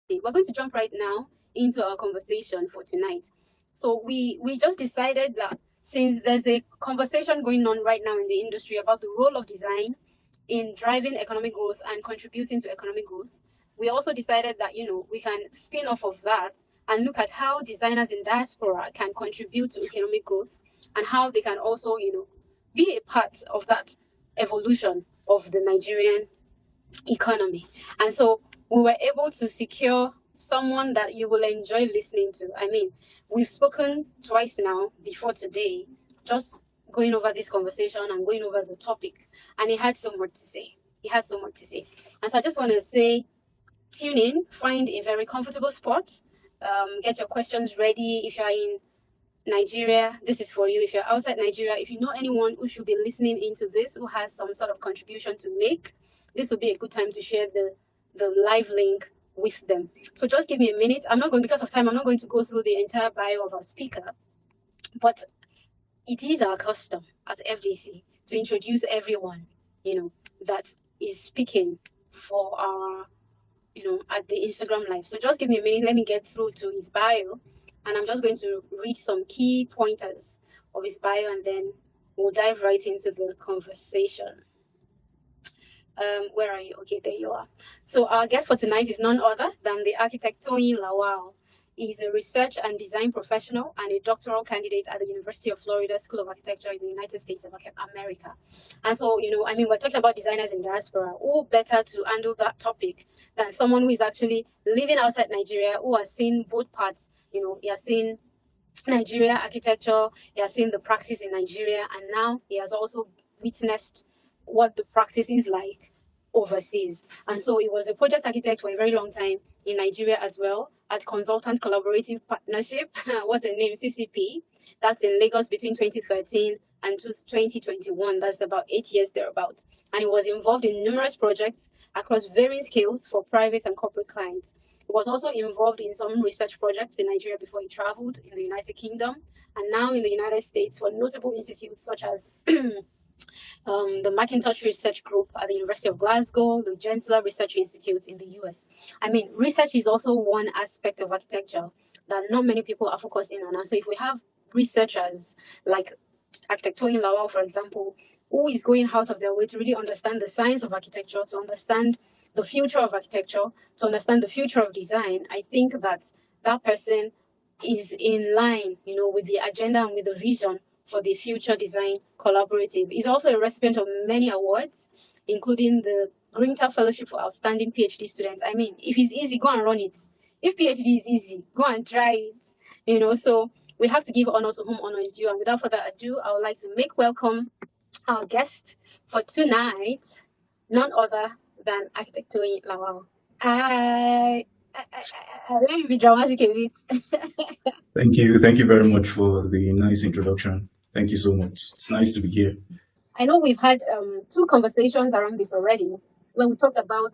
We're going to jump right now into our conversation for tonight. So we just decided that since there's a conversation going on right now in the industry about the role of design in driving economic growth and contributing to economic growth, we also decided that we can spin off of that and look at how designers in diaspora can contribute to economic growth and how they can also be a part of that evolution of the Nigerian economy. And so we were able to secure someone that you will enjoy listening to. I mean, we've spoken twice now before today, just going over this conversation and going over the topic, and he had so much to say. He had so much to say. And so I just want to say, tune in, find a very comfortable spot, get your questions ready. If you're in Nigeria, this is for you. If you're outside Nigeria, if you know anyone who should be listening into this, who has some sort of contribution to make, this would be a good time to share the live link with them. So just give me a minute. I'm not going, because of time, I'm not going to go through the entire bio of our speaker, but it is our custom at FDC to introduce everyone, that is speaking for our, at the Instagram live. So just give me a minute. Let me get through to his bio, and I'm just going to read some key pointers of his bio, and then we'll dive right into the conversation. Where are you? Okay, there you are. So our guest for tonight is none other than the architect Tony Lawal. He's a research and design professional and a doctoral candidate at the University of Florida School of Architecture in the United States of America. And so, we're talking about designers in diaspora. Who better to handle that topic than someone who is actually living outside Nigeria, who has seen both parts. He has seen Nigeria architecture, he has seen the practice in Nigeria, and now he has also witnessed what the practice is like overseas. And so he was a project architect for a very long time in Nigeria as well, at Consultant Collaborative Partnership, what a name, CCP. That's in Lagos between 2013 and 2021. That's about 8 years thereabouts. And he was involved in numerous projects across varying scales for private and corporate clients. He was also involved in some research projects in Nigeria before he traveled in the United Kingdom, and now in the United States for notable institutes such as the Macintosh Research Group at the University of Glasgow, the Gensler Research Institute in the US. I mean, research is also one aspect of architecture that not many people are focusing on. And so if we have researchers like architect Tony Lawal, for example, who is going out of their way to really understand the science of architecture, to understand the future of architecture, to understand the future of design, I think that that person is in line, with the agenda and with the vision for the Future Design Collaborative. He's also a recipient of many awards, including the Grinter Fellowship for Outstanding PhD Students. I mean, if it's easy, go and run it. If PhD is easy, go and try it. So we have to give honor to whom honor is due. And without further ado, I would like to make welcome our guest for tonight, none other than architect Tony Lawal. Let me be dramatic a bit. Thank you. Thank you very much for the nice introduction. Thank you so much. It's nice to be here. I know we've had 2 conversations around this already, when we talked about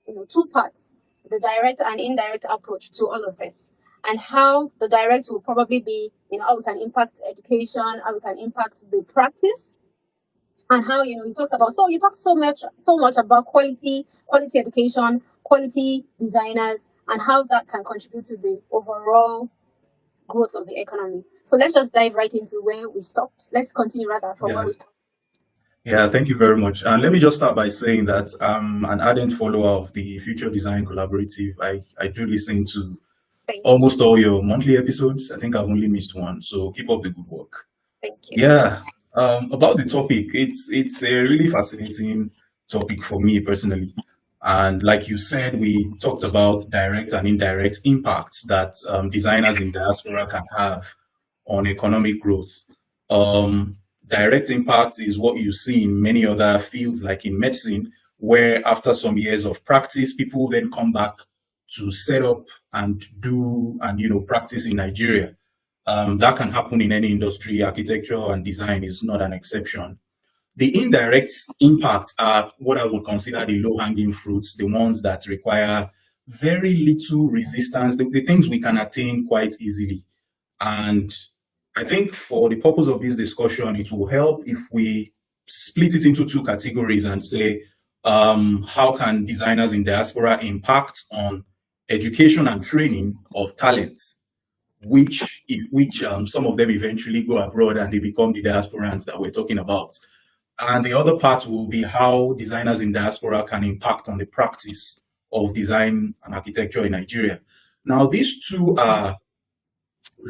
2 parts, the direct and indirect approach to all of this, and how the direct will probably be how we can impact education, how we can impact the practice, and how you talked about you talked so much about quality education, quality designers, and how that can contribute to the overall growth of the economy. So let's just dive right into where we stopped. Let's continue rather from where we stopped. Yeah, thank you very much. And let me just start by saying that I'm an ardent follower of the Future Design Collaborative. I do listen to almost all your monthly episodes. I think I've only missed one. So keep up the good work. Thank you. Yeah. About the topic, it's a really fascinating topic for me personally. And like you said, we talked about direct and indirect impacts that designers in diaspora can have on economic growth. Direct impact is what you see in many other fields, like in medicine, where after some years of practice, people then come back to set up and do and practice in Nigeria. That can happen in any industry. Architecture and design is not an exception. The indirect impacts are what I would consider the low-hanging fruits, the ones that require very little resistance, the things we can attain quite easily. And I think for the purpose of this discussion, it will help if we split it into 2 categories and say, how can designers in diaspora impact on education and training of talents, which some of them eventually go abroad and they become the diasporans that we're talking about. And the other part will be how designers in diaspora can impact on the practice of design and architecture in Nigeria. Now, these two are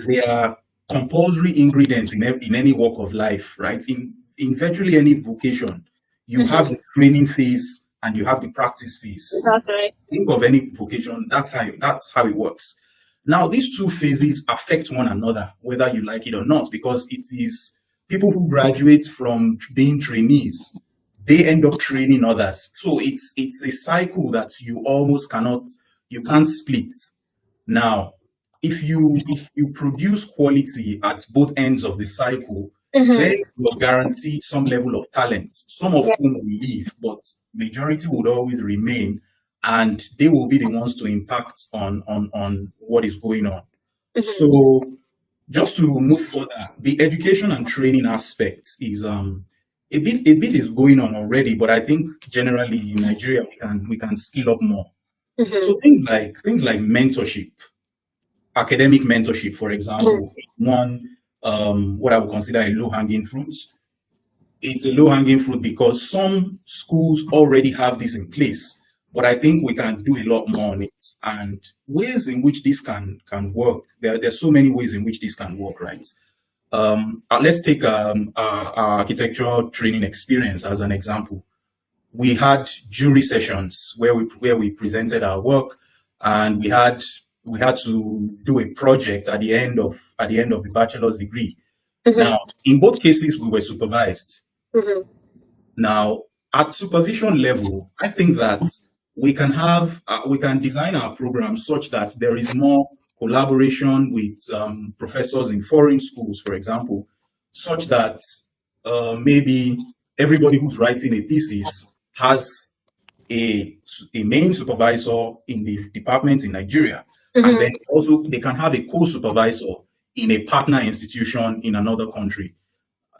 they are compulsory ingredients in any walk of life, right? In virtually any vocation, you have the training phase and you have the practice phase. That's right. Think of any vocation, that's how it works. Now, these two phases affect one another, whether you like it or not, because it is people who graduate from being trainees, they end up training others. So it's a cycle that you can't split. Now, if you produce quality at both ends of the cycle, then you're guaranteed some level of talent, some of whom will leave, but majority would always remain, and they will be the ones to impact on what is going on. So just to move further, the education and training aspect is a bit is going on already, but I think generally in Nigeria we can scale up more. So things like mentorship, academic mentorship, for example, one what I would consider a low-hanging fruit. It's a low-hanging fruit because some schools already have this in place, but I think we can do a lot more on it. And ways in which this can work, there's so many ways in which this can work, right? Let's take our architectural training experience as an example. We had jury sessions where we presented our work, and we had to do a project at the end of the bachelor's degree. Now, in both cases, we were supervised. Now, at supervision level, I think that we can design our program such that there is more collaboration with professors in foreign schools, for example, such that maybe everybody who's writing a thesis has a main supervisor in the department in Nigeria, and then also they can have a co-supervisor in a partner institution in another country.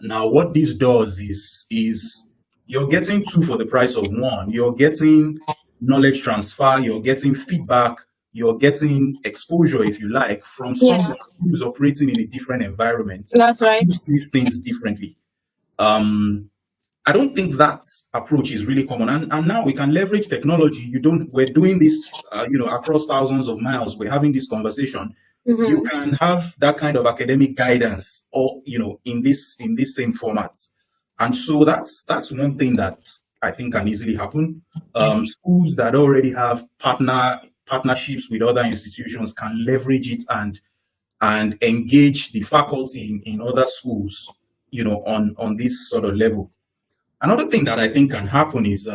Now, what this does is you're getting two for the price of one. You're getting knowledge transfer, you're getting feedback, you're getting exposure, if you like, from someone who's operating in a different environment. That's right. Who sees things differently. I don't think that approach is really common. And now we can leverage technology. We're doing this, across thousands of miles. We're having this conversation. You can have that kind of academic guidance, or in this same format. And so that's one thing that I think can easily happen. Schools that already have partnerships with other institutions can leverage it and engage the faculty in other schools, on this sort of level. Another thing that I think can happen is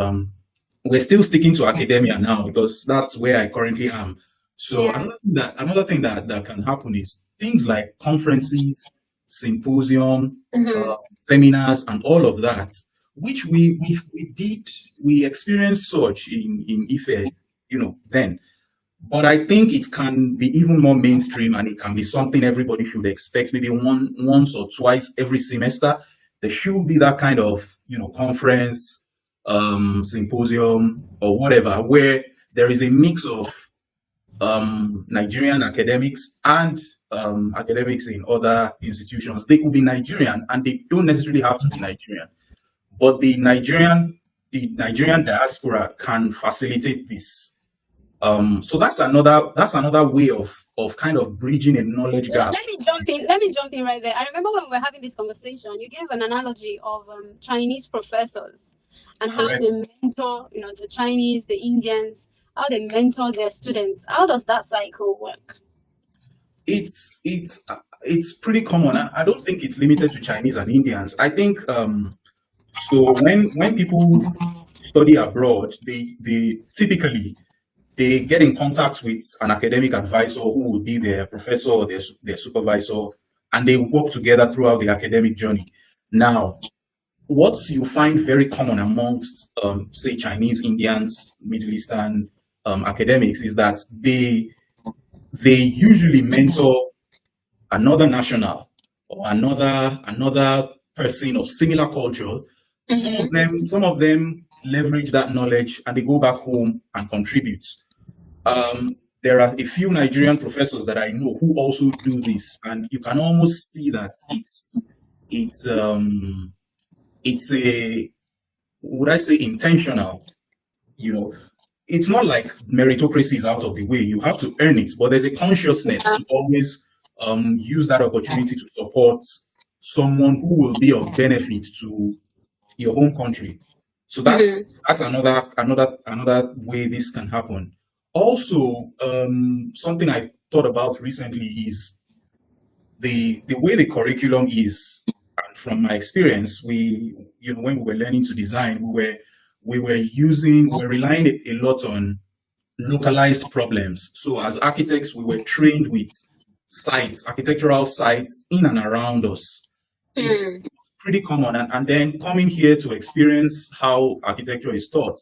we're still sticking to academia now because that's where I currently am. So another thing that can happen is things like conferences, symposium, seminars, and all of that, which we experienced such in Ife, then. But I think it can be even more mainstream, and it can be something everybody should expect, maybe once or twice every semester. There should be that kind of, conference, symposium, or whatever, where there is a mix of Nigerian academics and academics in other institutions. They could be Nigerian, and they don't necessarily have to be Nigerian. But the Nigerian diaspora can facilitate this. So that's another way of kind of bridging a knowledge gap. Let me jump in right there. I remember when we were having this conversation, you gave an analogy of Chinese professors and how they mentor, the Chinese, the Indians, how they mentor their students. How does that cycle work? It's pretty common. I don't think it's limited to Chinese and Indians. I think so when people study abroad, they typically get in contact with an academic advisor who will be their professor or their supervisor, and they work together throughout the academic journey. Now, what you find very common amongst, say, Chinese, Indians, Middle Eastern academics is that they usually mentor another national or another person of similar culture. Some of them leverage that knowledge and they go back home and contribute. there are a few Nigerian professors that I know who also do this, and you can almost see that it's a, would I say, intentional. You know, it's not like meritocracy is out of the way. You have to earn it, but there's a consciousness to always use that opportunity to support someone who will be of benefit to your home country. So that's another way this can happen. Also, something I thought about recently is the way the curriculum is. And from my experience, when we were learning to design, we're relying a lot on localized problems. So as architects, we were trained with sites, architectural sites in and around us. It's pretty common. And then coming here to experience how architecture is taught,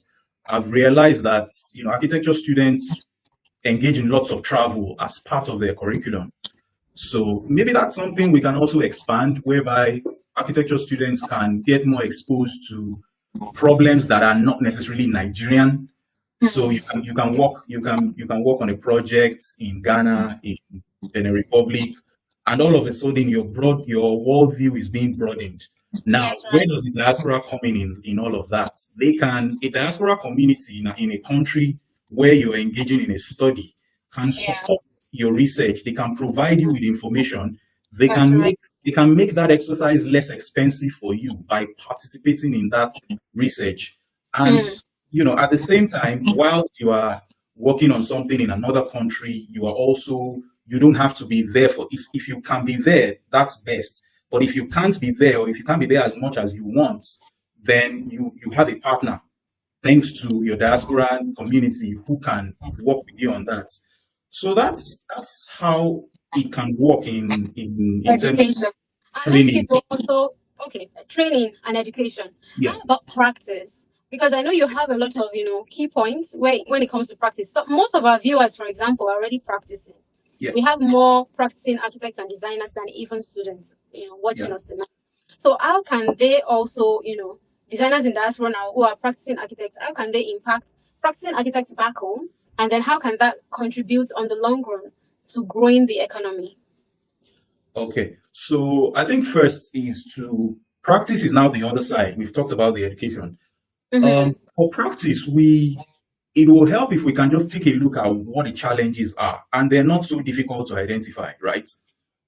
I've realized that architecture students engage in lots of travel as part of their curriculum. So maybe that's something we can also expand, whereby architecture students can get more exposed to problems that are not necessarily Nigerian. So you can work on a project in Ghana, in Benin Republic, and all of a sudden your worldview is being broadened. Now, That's where right. does the diaspora come in all of that? A diaspora community in a country where you're engaging in a study can Yeah, support your research. They can provide you with information. They that's can right. make they can make that exercise less expensive for you by participating in that research. And Mm, at the same time, while you are working on something in another country, you don't have to be there for, if you can be there, that's best. But if you can't be there, or if you can't be there as much as you want, then you have a partner, thanks to your diaspora community, who can work with you on that. So that's how it can work in terms of education. I like it training. also. Okay, training and education. Yeah, How about practice? Because I know you have a lot of key points where when it comes to practice. So most of our viewers, for example, are already practicing. yeah, We have more practicing architects and designers than even students, yeah. watching us tonight. So how can they also, designers in diaspora now who are practicing architects, how can they impact practicing architects back home? And then how can that contribute on the long run to growing the economy? Okay. So I think first is to practice is now the other side. We've talked about the education. Mm-hmm. For practice, it will help if we can just take a look at what the challenges are, and they're not so difficult to identify, right?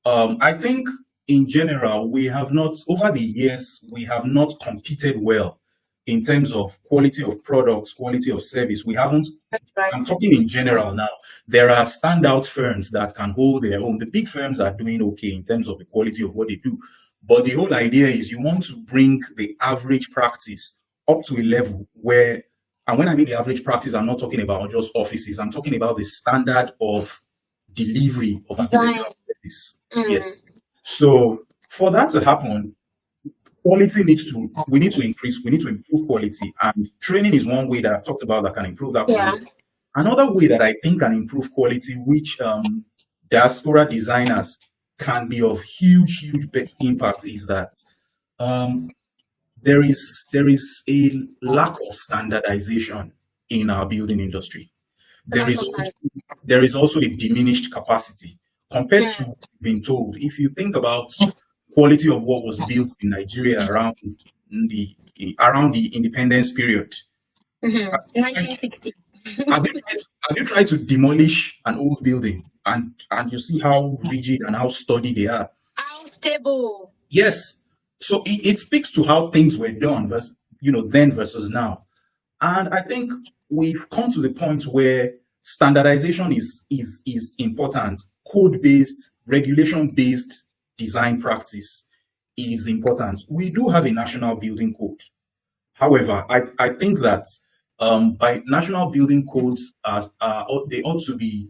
I think in general, we have not, over the years, we have not competed well in terms of quality of products, quality of service. We haven't, That's right. I'm talking in general now. There are standout firms that can hold their own. The big firms are doing okay in terms of the quality of what they do. But the whole idea is you want to bring the average practice up to a level where, and when I mean the average practice, I'm not talking about just offices. I'm talking about the standard of delivery of Design. architectural service. Mm. Yes. So for that to happen, we need to increase, we need to improve quality. And training is one way that I've talked about that can improve that Yeah. quality. Another way that I think can improve quality, which diaspora designers can be of huge impact, is that um, there is a lack of standardization in our building industry. There Lack is of also, time. there is also a diminished capacity compared to Mm. what we've been told. If you think about quality of what was built in Nigeria the around the independence period, Mm-hmm. have 1960. have you tried to demolish an old building, and you see how rigid and how sturdy they are? How stable. Yes. So it speaks to how things were done then versus now. And I think we've come to the point where standardization is important. Code-based, regulation-based design practice is important. We do have a national building code. However, I think that by national building codes they ought to be,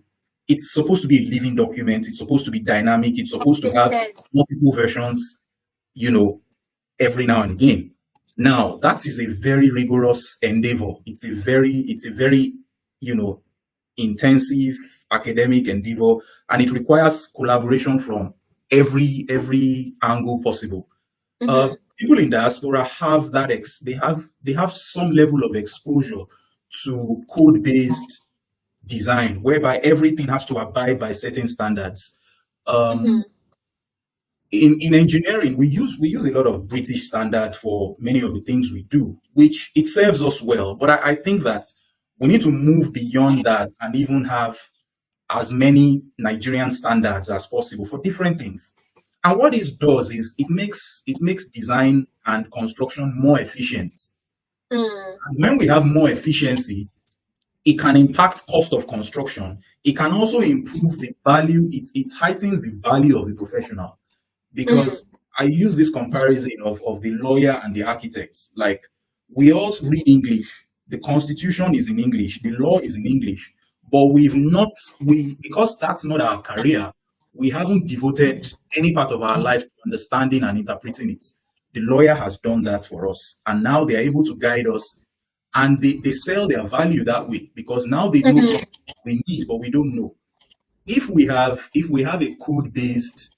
it's supposed to be a living document. It's supposed to be dynamic. It's supposed to have Updated. multiple versions, you know, every now and again. Now, that is a very rigorous endeavor. It's a very, you know, intensive academic endeavor, and it requires collaboration from every angle possible. Mm-hmm. People in diaspora have they have some level of exposure to code-based design, whereby everything has to abide by certain standards. Mm-hmm. In engineering, we use a lot of British standard for many of the things we do, which it serves us well. But I think that we need to move beyond that and even have as many Nigerian standards as possible for different things. And what this does is it makes design and construction more efficient. Mm. And when we have more efficiency, it can impact cost of construction. It can also improve the value. It heightens the value of the professional, Mm. because I use this comparison of the lawyer and the architect. Like, we all read English, the constitution is in English, the law is in English, but we've not we because that's not our career, we haven't devoted any part of our life to understanding and interpreting it. The lawyer has done that for us, and now they are able to guide us, and they sell their value that way because now they know Mm-hmm. something we need, but we don't know. If we have a code-based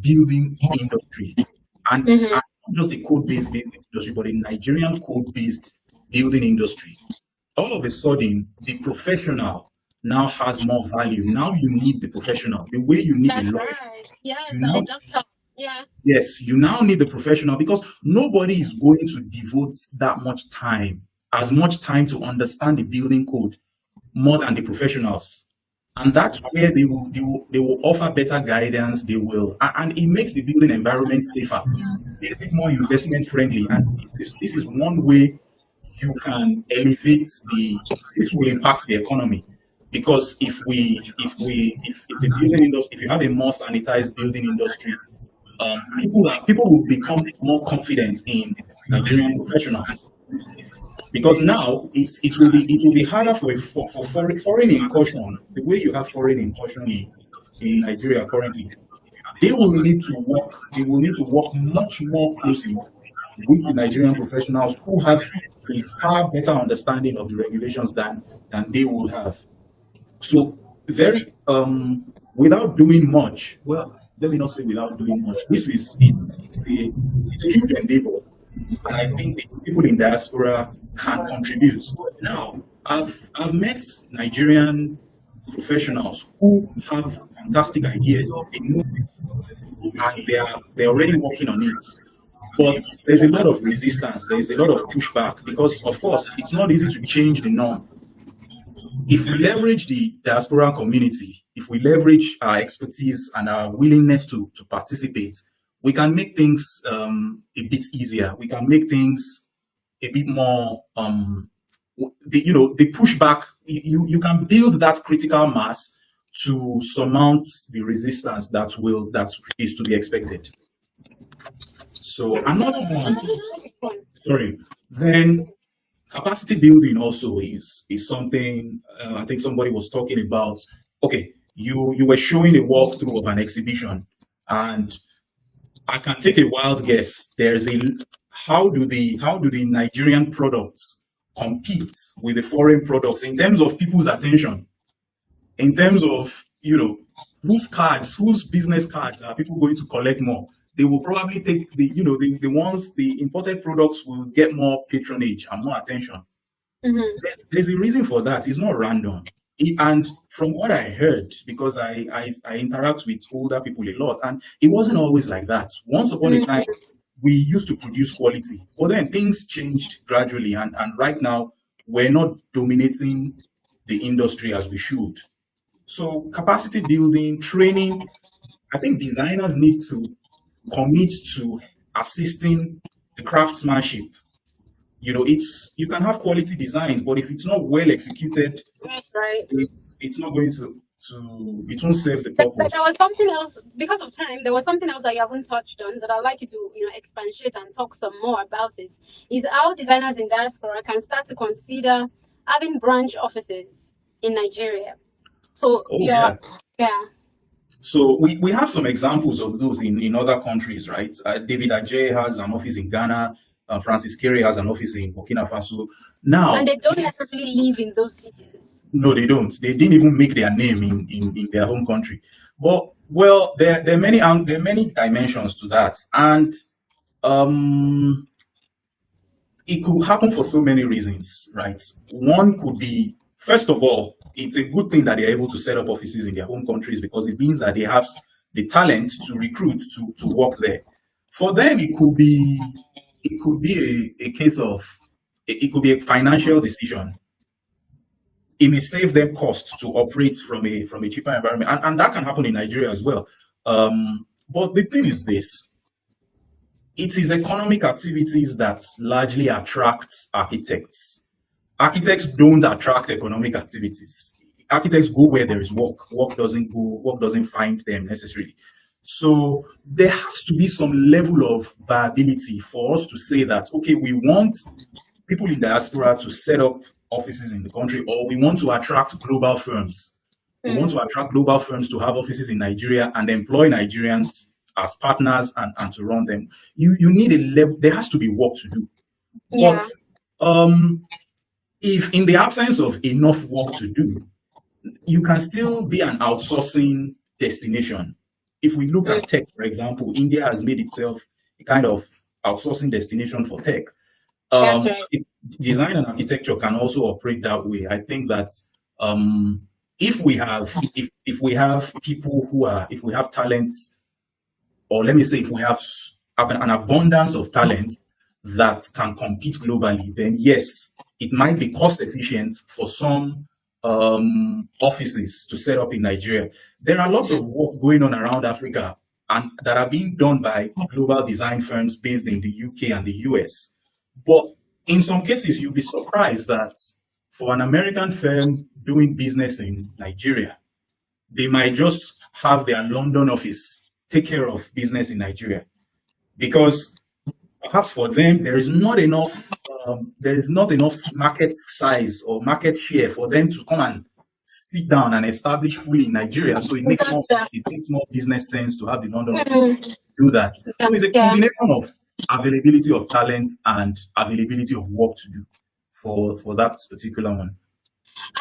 building industry, and Mm-hmm. not just a code-based building industry, but a Nigerian code-based building industry, all of a sudden the professional now has more value. Now you need the professional the way you need the That's lawyer. right. Yes, You a now doctor. Yeah. Yes, you now need the professional, because nobody is going to devote that much time to understand the building code more than the professionals. And that's where they will offer better guidance. And it makes the building environment safer, makes it more investment friendly. And this is one way you can elevate this will impact the economy. Because if the building industry, if you have a more sanitized building industry, people will become more confident in Nigerian professionals, because now it will be harder for foreign incursion. The way you have foreign incursion in Nigeria currently, they will need to work much more closely with the Nigerian professionals who have a far better understanding of the regulations than they will have. So, very without doing much. Well, let me not say without doing much. This is it's a huge endeavor, and I think the people in diaspora can contribute. Now, I've met Nigerian professionals who have fantastic ideas. They know this, and they're already working on it. But there's a lot of resistance. There's a lot of pushback because, of course, it's not easy to change the norm. If we leverage the diaspora community, if we leverage our expertise and our willingness to participate, we can make things a bit easier. We can make things a bit more, the pushback. You can build that critical mass to surmount the resistance that is to be expected. So another one, sorry, then capacity building also is something I think somebody was talking about. Okay, you were showing a walkthrough of an exhibition, and I can take a wild guess. There's a how do the Nigerian products compete with the foreign products in terms of people's attention, in terms of whose business cards are people going to collect more. They will probably take the imported products will get more patronage and more attention. Mm-hmm. There's a reason for that. It's not random. And from what I heard, because I interact with older people a lot, and it wasn't always like that. Once upon a time, we used to produce quality, but then things changed gradually, and right now we're not dominating the industry as we should. So capacity building, training, I think designers need to commit to assisting the craftsmanship. You can have quality designs, but if it's not well executed, That's right. it's not going it won't serve the But purpose. there was something else, because of time, there was something else that you haven't touched on that I'd like you to, expatiate and talk some more about it. Is how designers in diaspora can start to consider having branch offices in Nigeria. So Oh yeah. yeah. So we have some examples of those in other countries, right? David Ajay has an office in Ghana. Francis Kerry has an office in Burkina Faso. And Now, they don't necessarily live in those cities. no, they don't. They didn't even make their name in their home country. But well, there are many dimensions to that, and um, it could happen for so many reasons, right? One could be First of all, it's a good thing that they're able to set up offices in their home countries because it means that they have the talent to recruit to work there. For them, it could be a case of it could be a financial decision. It may save them costs to operate from a cheaper environment, and that can happen in Nigeria as well. But the thing is this: it is economic activities that largely attract architects. Architects don't attract economic activities. Architects go where there is work. Work doesn't find them necessarily. So there has to be some level of viability for us to say that, okay, we want people in diaspora to set up offices in the country, or we want to attract global firms. We want to Mm. attract global firms to have offices in Nigeria and employ Nigerians as partners and to run them. You need a level, there has to be work to do. But Yeah. um, if in the absence of enough work to do, you can still be an outsourcing destination. If we look Mm. at tech, for example, India has made itself a kind of outsourcing destination for tech. That's right. Design and architecture can also operate that way. I think that um, if we have people who are if we have talents, or let me say, if we have an abundance of talent that can compete globally, then yes, it might be cost efficient for some offices to set up in Nigeria. There are lots Mm. of work going on around Africa and that are being done by global design firms based in the UK and the US. But in some cases, you'll be surprised that for an American firm doing business in Nigeria, they might just have their London office take care of business in Nigeria because perhaps for them there is not enough market size or market share for them to come and sit down and establish fully in Nigeria. So Gotcha. it makes more business sense to have the London office Mm. do that. So it's a Yeah. combination of availability of talent and availability of work to do for that particular one.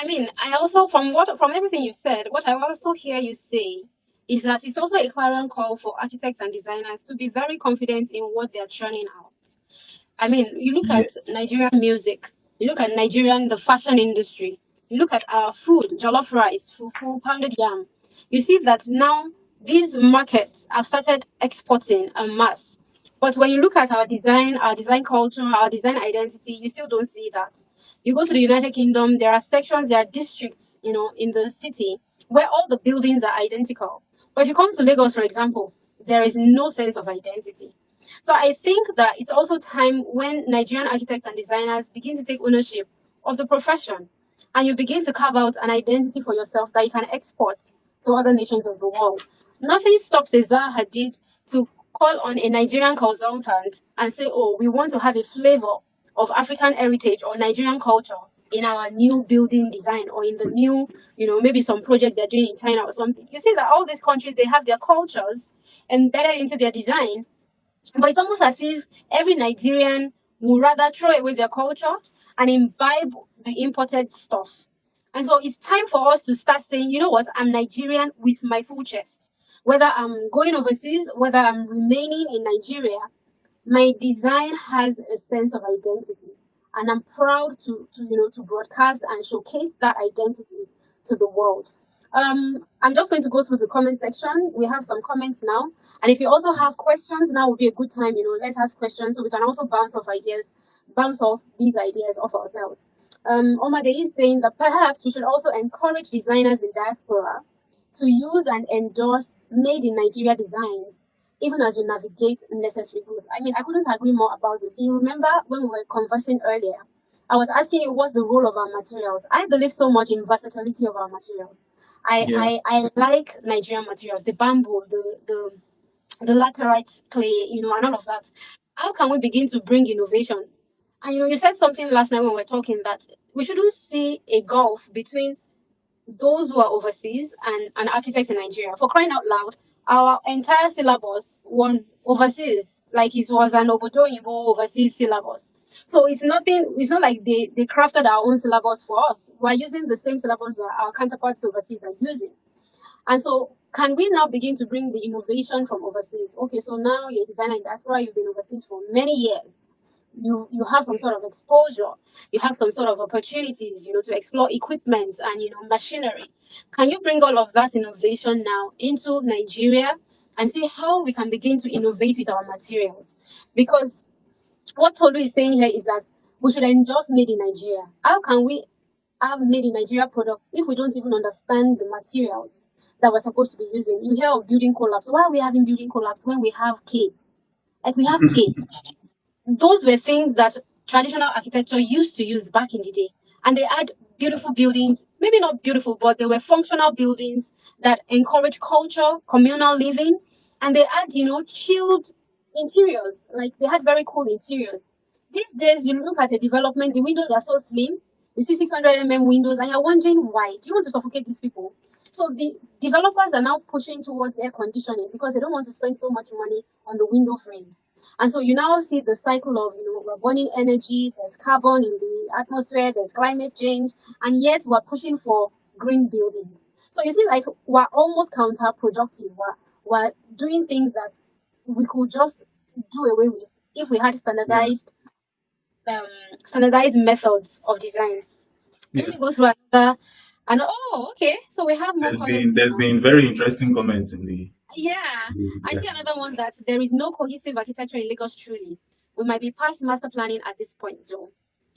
I mean, I also from everything you've said, what I also hear you say is that it's also a clarion call for architects and designers to be very confident in what they're churning out. I mean, you look at Yes. Nigerian music, you look at the fashion industry, you look at our food, jollof rice, fufu, pounded yam. You see that now these markets have started exporting en masse. But when you look at our design culture, our design identity, you still don't see that. You go to the United Kingdom, there are sections, there are districts, in the city where all the buildings are identical. But if you come to Lagos, for example, there is no sense of identity. So I think that it's also time when Nigerian architects and designers begin to take ownership of the profession and you begin to carve out an identity for yourself that you can export to other nations of the world. Nothing stops a Zaha Hadid to call on a Nigerian consultant and say, oh, we want to have a flavor of African heritage or Nigerian culture in our new building design or in the new, maybe some project they're doing in China or something. You see that all these countries, they have their cultures embedded into their design, but it's almost as if every Nigerian would rather throw away their culture and imbibe the imported stuff. And so it's time for us to start saying, you know what, I'm Nigerian with my full chest. Whether I'm going overseas, whether I'm remaining in Nigeria, my design has a sense of identity. And I'm proud to broadcast and showcase that identity to the world. I'm just going to go through the comment section. We have some comments now. And if you also have questions, now would be a good time, let's ask questions so we can also bounce off these ideas off ourselves. Omade is saying that perhaps we should also encourage designers in diaspora to use and endorse made in Nigeria designs, even as we navigate necessary growth. I mean, I couldn't agree more about this. You remember when we were conversing earlier, I was asking you what's the role of our materials. I believe so much in versatility of our materials. I, Yeah. I, I like Nigerian materials, the bamboo, the laterite clay, and all of that. How can we begin to bring innovation? And you said something last night when we were talking that we shouldn't see a gulf between those who are overseas and architects in Nigeria. For crying out loud, our entire syllabus was overseas. Like it was an Obodo Yibo overseas syllabus. So it's not like they crafted our own syllabus for us. We're using the same syllabus that our counterparts overseas are using. And so can we now begin to bring the innovation from overseas? Okay, so now you're a designer in diaspora, you've been overseas for many years. you have some sort of exposure, you have some sort of opportunities, to explore equipment and machinery. Can you bring all of that innovation now into Nigeria and see how we can begin to innovate with our materials? Because what Tolu is saying here is that we should endorse made in Nigeria. How can we have made in Nigeria products if we don't even understand the materials that we're supposed to be using? You hear of building collapse. Why are we having building collapse when we have clay? Like, we have clay. Those were things that traditional architecture used to use back in the day. And they had beautiful buildings, maybe not beautiful, but they were functional buildings that encourage culture, communal living. And they had, chilled interiors. Like, they had very cool interiors. These days, you look at a development, the windows are so slim. You see 600 windows, and you're wondering why. Do you want to suffocate these people? So the developers are now pushing towards air conditioning because they don't want to spend so much money on the window frames. And so you now see the cycle of, we're burning energy, there's carbon in the atmosphere, there's climate change, and yet we're pushing for green buildings. So you see, like, we're almost counterproductive. We're doing things that we could just do away with if we had Yeah. standardized methods of design. Let Yeah. me go through another. And okay, so we have more comments There's now. been very interesting comments in the Yeah, I yeah. see another one that there is no cohesive architecture in Lagos truly. We might be past master planning at this point, Joe.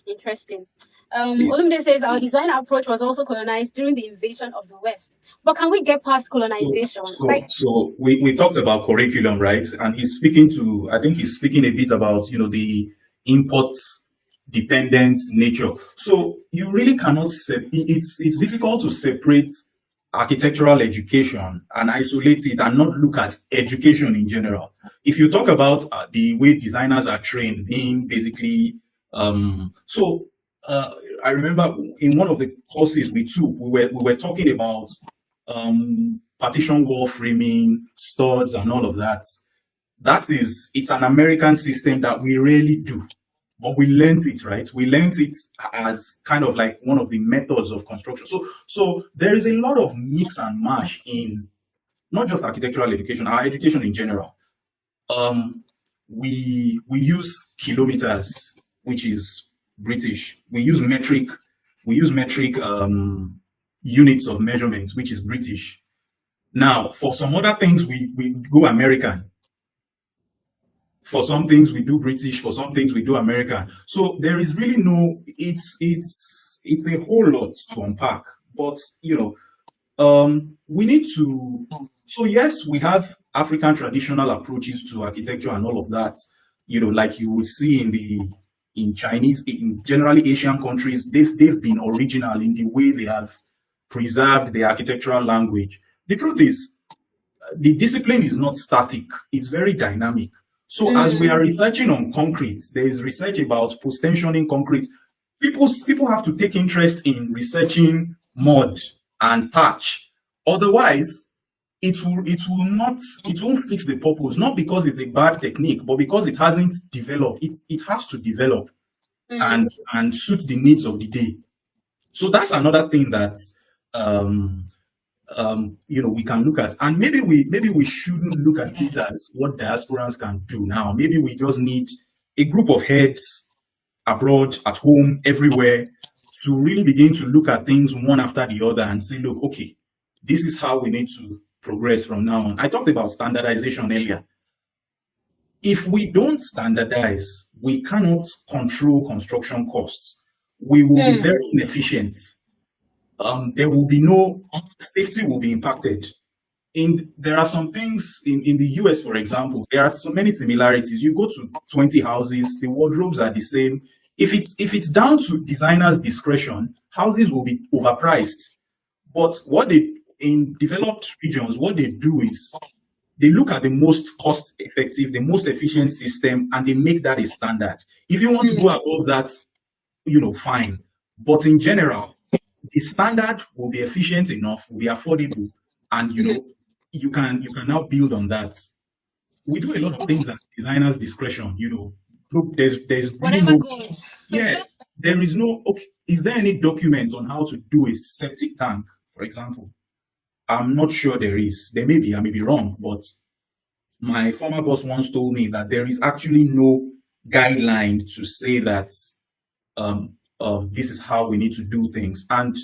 Interesting. Yeah. Olumide says our design approach was also colonized during the invasion of the West. But can we get past So, colonization? so we talked about curriculum, right? And he's speaking to, I think he's speaking a bit about, the import dependent nature. So you really cannot, it's difficult to separate architectural education and isolate it and not look at education in general. If you talk about the way designers are trained, being basically, so I remember in one of the courses we took, we were talking about partition wall framing, studs, and all of that. It's an American system that we rarely do, but we learned it, right? We learned it as kind of like one of the methods of construction. So there is a lot of mix and mash in not just architectural education, our education in general. Um, we use kilometers, which is British. We use metric units of measurements, which is British. Now, for some other things, we go American. For some things, we do British. For some things, we do American. So there is really no. It's a whole lot to unpack. But we need to. So yes, we have African traditional approaches to architecture and all of that. Like you will see in Chinese, in generally Asian countries, they've been original in the way they have preserved the architectural language. The truth is, the discipline is not static, it's very dynamic. So as we are researching on concrete, there is research about post-tensioning concrete. People have to take interest in researching mud and thatch. Otherwise, it won't fit the purpose, not because it's a bad technique, but because it hasn't developed. It has to develop and suit the needs of the day. So that's another thing that um, we can look at, and maybe we shouldn't look at it as what diasporans can do now. Maybe we just need a group of heads abroad, at home, everywhere, to really begin to look at things one after the other and say, look, okay, this is how we need to progress from now on. I talked about standardization earlier. If we don't standardize, we cannot control construction costs. We will be very inefficient. There will be no safety will be impacted. There are some things in the US, for example, there are so many similarities. You go to 20 houses, the wardrobes are the same. If it's down to designers' discretion, houses will be overpriced. But in developed regions, what they do is they look at the most cost effective, the most efficient system, and they make that a standard. If you want to go above that, fine. But in general, the standard will be efficient enough, will be affordable, and you can now build on that. We do a lot of things at designers' discretion. Look, there's really Whatever no goes. yeah, there is no okay. Is there any document on how to do a septic tank, for example? I'm not sure there is. There may be, I may be wrong, but my former boss once told me that there is actually no guideline to say that this is how we need to do things. And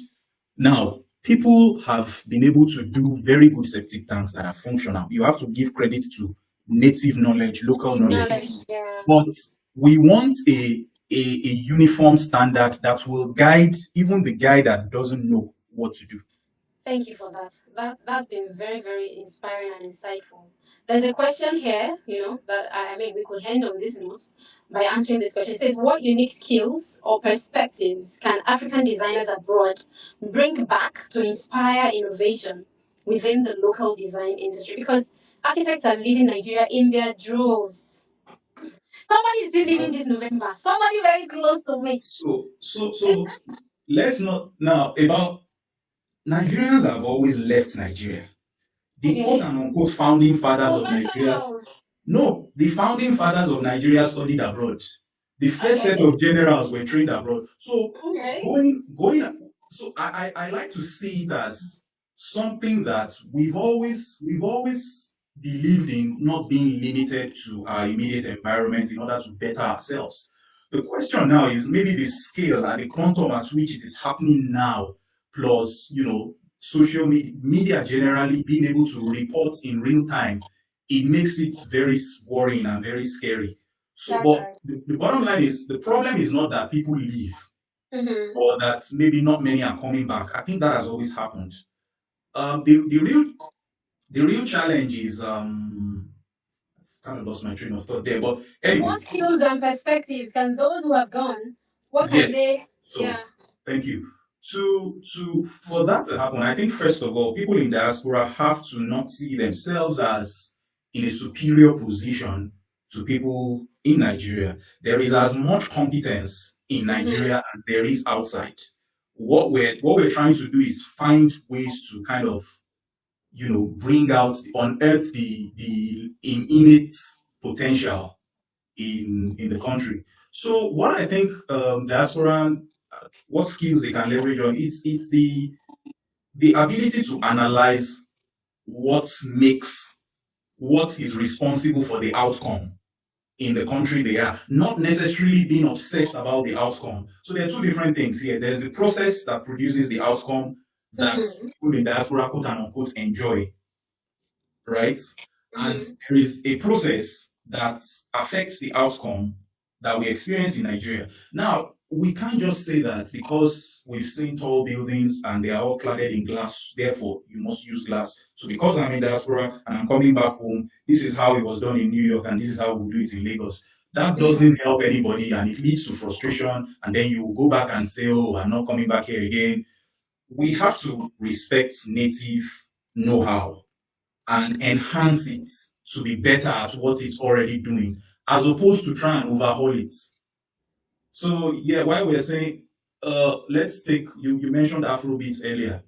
now people have been able to do very good septic tanks that are functional. You have to give credit to native knowledge, local knowledge. Knowledge. Yeah. But we want a uniform standard that will guide even the guy that doesn't know what to do. Thank you for that. That's been very, very inspiring and insightful. There's a question here, that I mean we could end on this note by answering this question. It says, what unique skills or perspectives can African designers abroad bring back to inspire innovation within the local design industry? Because architects are leaving Nigeria in their droves. Somebody is still leaving this November. Somebody very close to me. So let's not now about Nigerians have always left Nigeria. The quote Okay. and unquote founding fathers of Nigeria. Professionals. No, the founding fathers of Nigeria studied abroad. The first set Okay. of generals were trained abroad. So Okay. so I like to see it as something that we've always believed in not being limited to our immediate environment in order to better ourselves. The question now is maybe the scale and the quantum at which it is happening now, plus social media generally being able to report in real time, it makes it very worrying and very scary. So, That's but right. the bottom line is the problem is not that people leave Mm-hmm. or that maybe not many are coming back. I think that has always happened. The real challenge is kind of lost my train of thought there. But anyway, What skills and perspectives can those who have gone? What can yes. they? So Yeah. thank you. To for that to happen, I think first of all, people in diaspora have to not see themselves as in a superior position to people in Nigeria. There is as much competence in Mm-hmm. Nigeria as there is outside. What we're trying to do is find ways to kind of bring out, unearth the innate potential in the country. So what I think diaspora, what skills they can leverage on is it's the ability to analyze what makes what is responsible for the outcome in the country they are, not necessarily being obsessed about the outcome. So there are two different things here. There's the process that produces the outcome that Mm-hmm. people in diaspora quote and unquote enjoy, right? And Mm-hmm. there is a process that affects the outcome that we experience in Nigeria. Now, we can't just say that because we've seen tall buildings and they are all cladded in glass, therefore you must use glass. So because I'm in diaspora and I'm coming back home, this is how it was done in New York and this is how we do it in Lagos. That Mm-hmm. doesn't help anybody and it leads to frustration. And then you go back and say, oh, I'm not coming back here again. We have to respect native know how and enhance it to be better at what it's already doing, as opposed to try and overhaul it. So yeah, while we're saying, let's take you mentioned Afrobeats earlier.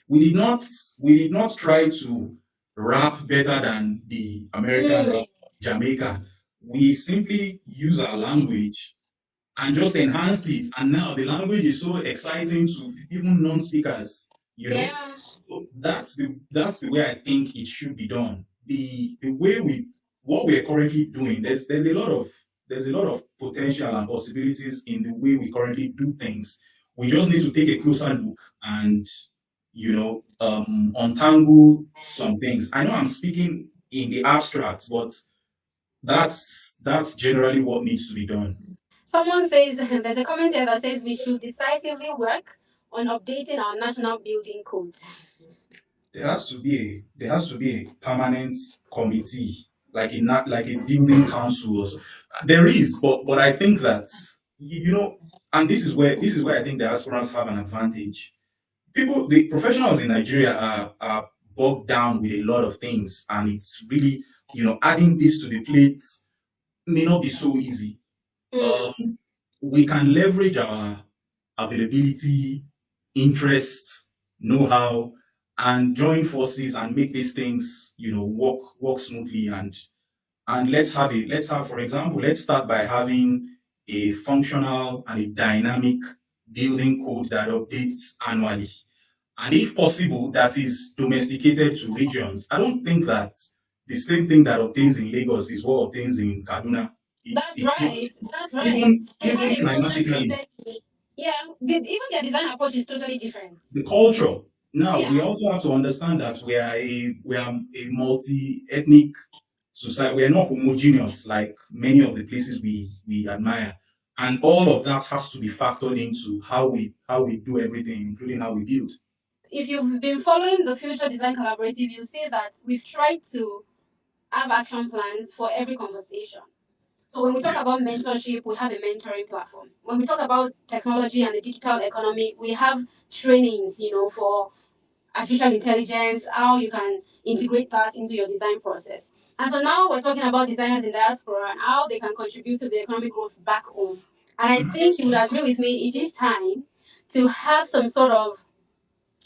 We did not we did not try to rap better than the American Mm. or Jamaican. We simply use our language and just enhanced it. And now the language is so exciting to even non-speakers, you know. Yeah. So that's the way I think it should be done. The way we what we are currently doing, there's a lot of potential and possibilities in the way we currently do things. We just need to take a closer look and untangle some things. I know I'm speaking in the abstract, but that's generally what needs to be done. Someone says there's a comment here that says we should decisively work on updating our national building code. There has to be a permanent committee, like a building council. There is, but I think that and this is where I think diasporans have an advantage. The professionals in Nigeria are bogged down with a lot of things, and it's really adding this to the plate may not be so easy. Mm. We can leverage our availability, interest, know-how, and join forces and make these things, work smoothly. And let's have, for example, let's start by having a functional and a dynamic building code that updates annually. And if possible, that is domesticated to regions. I don't think that the same thing that obtains in Lagos is what obtains in Kaduna. It's right. That's right. even climatically. Yeah, even their design approach is totally different. The culture. Now we Yeah. also have to understand that we are a multi-ethnic society. We are not homogeneous like many of the places we admire, and all of that has to be factored into how we do everything, including how we build. If you've been following the Future Design Collaborative, you'll see that we've tried to have action plans for every conversation. So when we talk about mentorship, we have a mentoring platform. When we talk about technology and the digital economy, we have trainings, for artificial intelligence, how you can integrate that into your design process. And so now we're talking about designers in diaspora and how they can contribute to the economic growth back home. And I think you would agree with me, it is time to have some sort of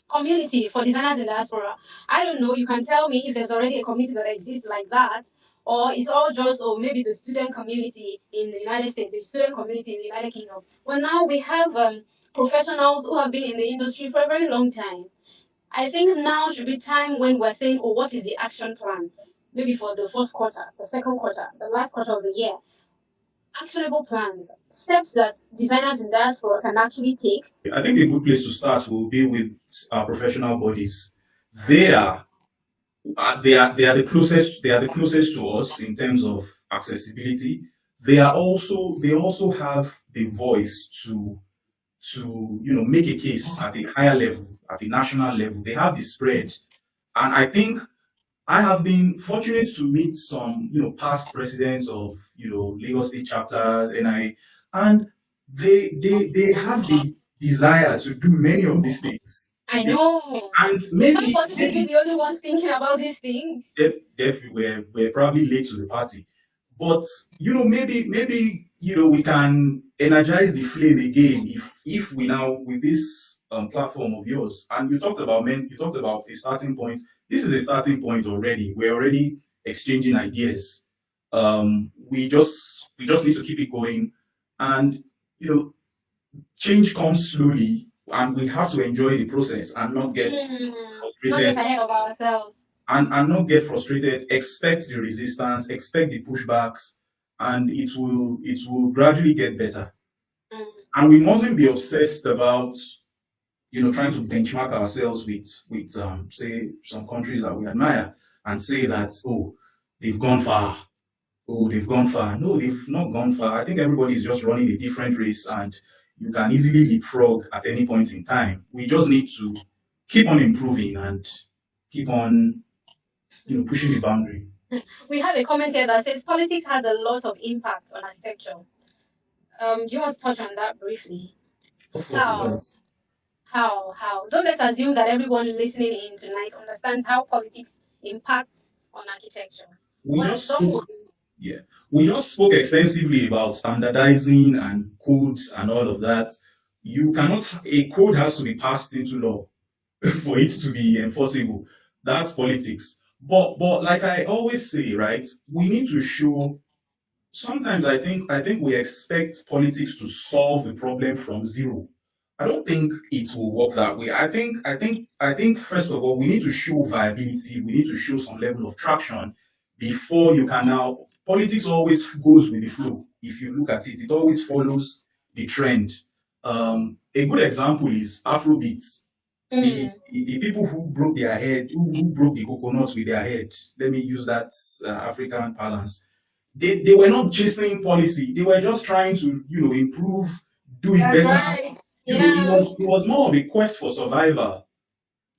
community for designers in diaspora. I don't know, you can tell me if there's already a community that exists like that, or it's all just, or maybe the student community in the United States, the student community in the United Kingdom. Well, now we have professionals who have been in the industry for a very long time. I think now should be time when we're saying, oh, what is the action plan? Maybe for the first quarter, the second quarter, the last quarter of the year. Actionable plans, steps that designers in diaspora can actually take. I think a good place to start will be with our professional bodies. They are they are the closest to us in terms of accessibility. They also have the voice to make a case at a higher level, at a national level. They have the spread, and I think I have been fortunate to meet some past presidents of Lagos State chapter, and they have the desire to do many of these things. I know. And We can't possibly be the only ones thinking about these things. we're probably late to the party. But maybe we can energize the flame again if we now with this platform of yours. And you talked about a starting point. This is a starting point already. We're already exchanging ideas. We just need to keep it going, and change comes slowly, and we have to enjoy the process and not get Not get frustrated ahead of ourselves. and not get frustrated. Expect the resistance, expect the pushbacks, and it will gradually get better. Mm. And we mustn't be obsessed about trying to benchmark ourselves with say some countries that we admire and say that, oh, they've gone far. Oh, they've gone far. No, they've not gone far. I think everybody is just running a different race, and you can easily leapfrog at any point in time. We just need to keep on improving and keep on pushing the boundary. We have a comment here that says politics has a lot of impact on architecture. Do you want to touch on that briefly? Of course it How? does. How? Don't let's assume that everyone listening in tonight understands how politics impacts on architecture. We What are just some of spoke, the yeah, we just spoke extensively about standardizing and codes and all of that. You cannot, a code has to be passed into law for it to be enforceable. That's politics. But like I always say, right, we need to show. Sometimes I think we expect politics to solve the problem from zero. I don't think it will work that way. I think first of all we need to show viability. We need to show some level of traction before you can now. Politics always goes with the flow. If you look at it, it always follows the trend. A good example is Afrobeats. The people who broke their head, who broke the coconuts with their head. Let me use that African balance. They were not chasing policy. They were just trying to, improve, do it That's better. right. It Yeah. was more of a quest for survival.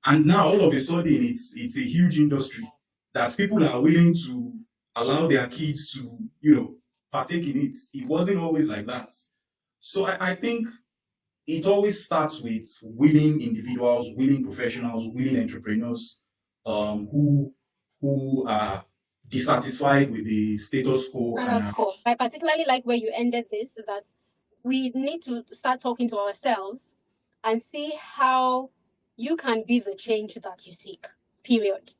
And now all of a sudden it's a huge industry that people are willing to allow their kids to, partake in it. It wasn't always like that. So I think it always starts with willing individuals, willing professionals, willing entrepreneurs, who are dissatisfied with the status quo and Status quo. I particularly like where you ended this, that we need to start talking to ourselves and see how you can be the change that you seek. Period.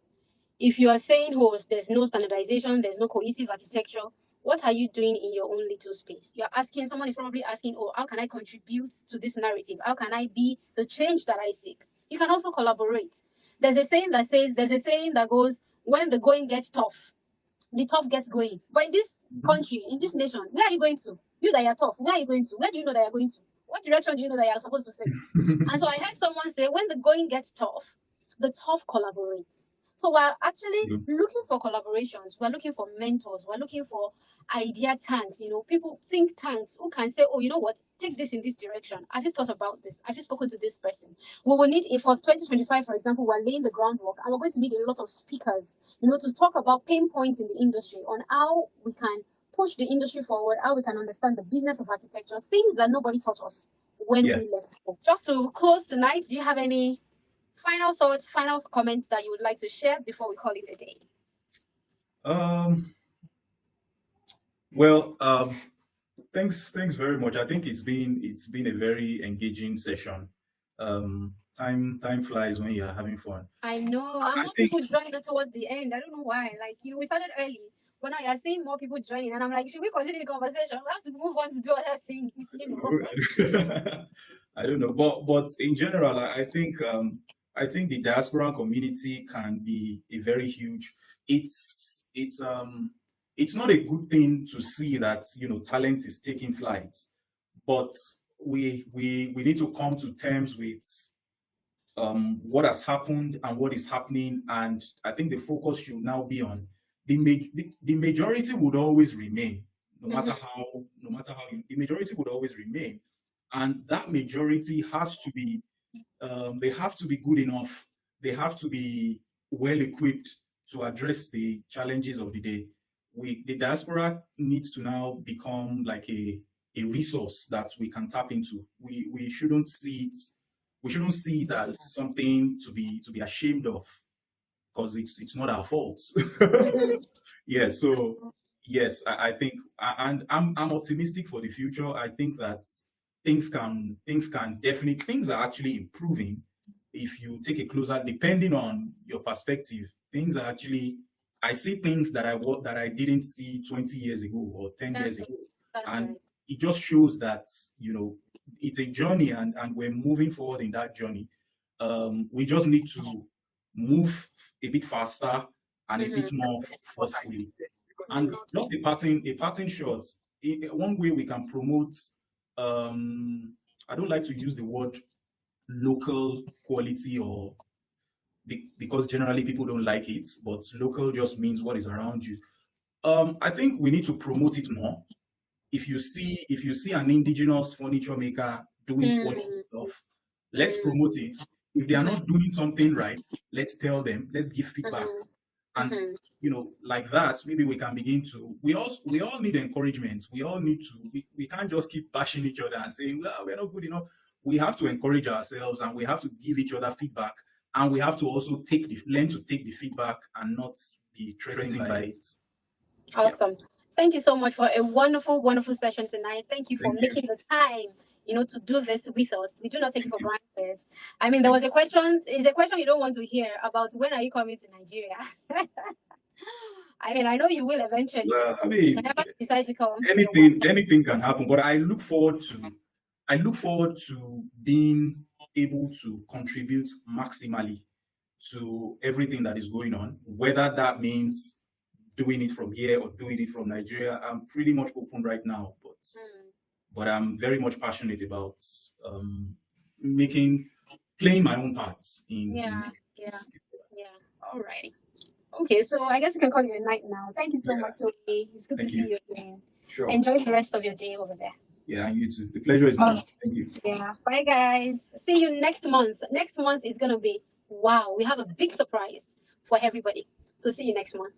If you are saying, oh, there's no standardization, there's no cohesive architecture, what are you doing in your own little space? You're asking, someone is probably asking, oh, how can I contribute to this narrative? How can I be the change that I seek? You can also collaborate. There's a saying that goes, when the going gets tough, the tough gets going. But in this country, in this nation, where are you going to? You that you're tough, where are you going to? Where do you know that you're going to? What direction do you know that you're supposed to face? And so I heard someone say, when the going gets tough, the tough collaborates. So we're actually Mm. looking for collaborations. We're looking for mentors. We're looking for idea tanks. People think tanks who can say, oh, you know what? Take this in this direction. Have you thought about this? Have you spoken to this person? We will need, if for 2025, for example, we're laying the groundwork, and we're going to need a lot of speakers, to talk about pain points in the industry on how we can push the industry forward, how we can understand the business of architecture, things that nobody taught us when Yeah. we left school. Just to close tonight, do you have any final thoughts, final comments that you would like to share before we call it a day? Well, thanks very much. I think it's been a very engaging session. Time flies when you're having fun. I know. I And more think people joined towards the end. I don't know why. Like, we started early, but now you're seeing more people joining. And I'm like, should we continue the conversation? We have to move on to do other things. I don't know, but in general, I think the diaspora community can be a very huge. It's not a good thing to see that talent is taking flight, but we need to come to terms with what has happened and what is happening, and I think the focus should now be on the majority would always remain, the majority would always remain, and that majority has to be they have to be good enough. They have to be well equipped to address the challenges of the day. The diaspora needs to now become like a resource that we can tap into. We shouldn't see it as something to be ashamed of, because it's not our fault. Yeah. So yes, I think, and I'm optimistic for the future. I think that things are actually improving. If you take a closer, depending on your perspective, things are actually. I see things that I didn't see 20 years ago or 10 years That's ago, That's and right. it just shows that it's a journey, and we're moving forward in that journey. We just need to move a bit faster and a bit more forcefully. And just a parting shot. One way we can promote, I don't like to use the word local quality, or because generally people don't like it, but local just means what is around you. I think we need to promote it more. If you see an indigenous furniture maker doing quality stuff, let's promote it. If they are not doing something right, let's tell them, let's give feedback. And like that, maybe we can begin to. We all need encouragement. We can't just keep bashing each other and saying, well, we're not good enough. We have to encourage ourselves, and we have to give each other feedback, and we have to also learn to take the feedback and not be threatened by it. Yeah. Awesome. Thank you so much for a wonderful, wonderful session tonight. Thank you for Thank you. making the time, to do this with us. We do not take it for Thank you. granted. I mean, there was a question, it's a question you don't want to hear about when are you coming to Nigeria? I mean, I know you will eventually. Well, I mean, Whenever you decide to come, anything can happen, but I look forward to being able to contribute maximally to everything that is going on, whether that means doing it from here or doing it from Nigeria. I'm pretty much open right now, but I'm very much passionate about playing my own parts in Yeah, this. All right. Okay, so I guess you can call it a night now. Thank you so Yeah. much, Toby. It's good to Thank see you. you again. Sure. Enjoy the rest of your day over there. Yeah, and you too. The pleasure is mine. Thank you. Yeah. Bye, guys. See you next month. Next month is going to be wow. We have a big surprise for everybody. So see you next month.